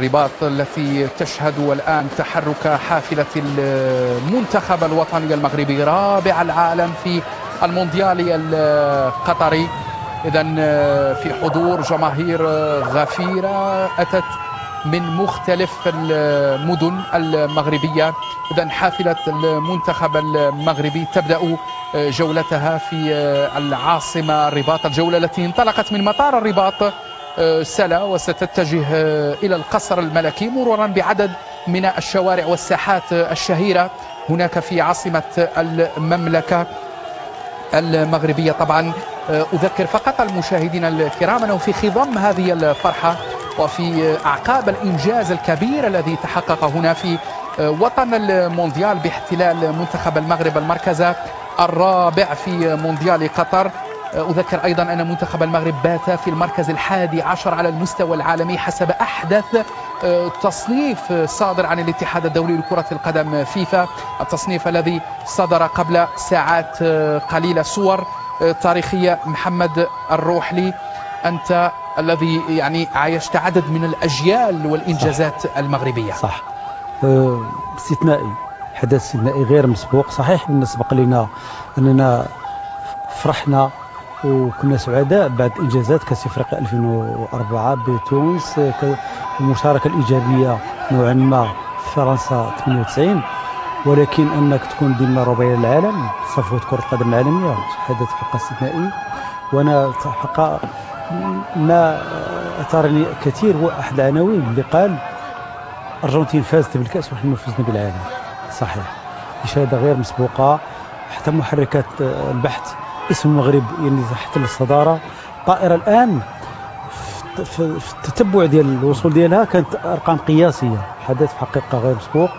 الرباط التي تشهد الآن تحرك حافلة المنتخب الوطني المغربي رابع العالم في المونديال القطري. إذن في حضور جماهير غفيرة أتت من مختلف المدن المغربية. إذن حافلة المنتخب المغربي تبدأ جولتها في العاصمة الرباط، الجولة التي انطلقت من مطار الرباط سلا وستتجه إلى القصر الملكي مرورا بعدد من الشوارع والساحات الشهيرة هناك في عاصمة المملكة المغربية. طبعا أذكر فقط المشاهدين الكرام أنه في خضم هذه الفرحة وفي أعقاب الإنجاز الكبير الذي تحقق هنا في وطن المونديال باحتلال منتخب المغرب المركز الرابع في مونديال قطر، أذكر أيضا أن منتخب المغرب بات في المركز 11 على المستوى العالمي حسب أحدث تصنيف صادر عن الاتحاد الدولي لكرة القدم فيفا، التصنيف الذي صدر قبل ساعات قليلة. صور تاريخية. محمد الروحلي، أنت الذي يعني عايشت عدد من الأجيال والإنجازات المغربية. صح، استثنائي، حدث استثنائي غير مسبوق. صحيح أن سبق لنا أننا فرحنا وكنا سعداء بعد إنجازات كأس أفريقيا 2004 بتونس، المشاركة الإيجابية نوعا ما في فرنسا 98، ولكن أنك تكون ضمن رباعي العالم صفوة كرة القدم العالمية حدث حقا استثنائي. وأنا حقا ما أثارني كثير هو أحد العناوين اللي قال الأرجنتين فازت بالكأس ونحن فزنا بالعالم. صحيح، إشادة غير مسبوقة. حتى محركات البحث اسم المغرب يعني تحت الصدارة. طائرة الآن في التتبع ديال الوصول ديالها كانت أرقام قياسية، حدث حقيقة غير مسبوق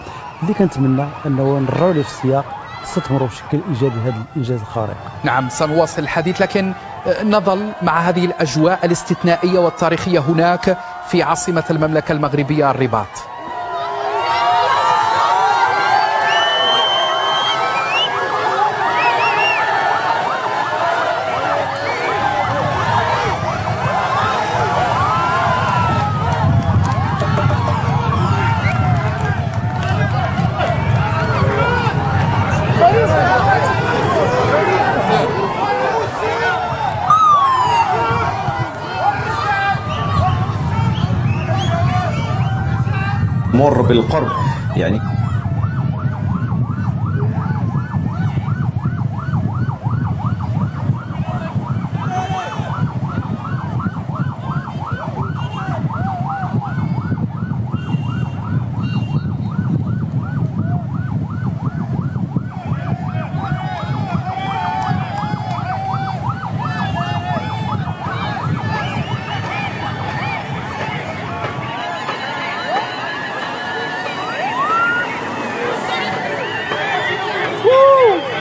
اللي كنتمنى أنه نرجعوا ليه في السياق نستثمروا بشكل إيجابي هذا الإنجاز الخارق. نعم، سنواصل الحديث، لكن نظل مع هذه الأجواء الاستثنائية والتاريخية هناك في عاصمة المملكة المغربية الرباط. مر بالقرب يعني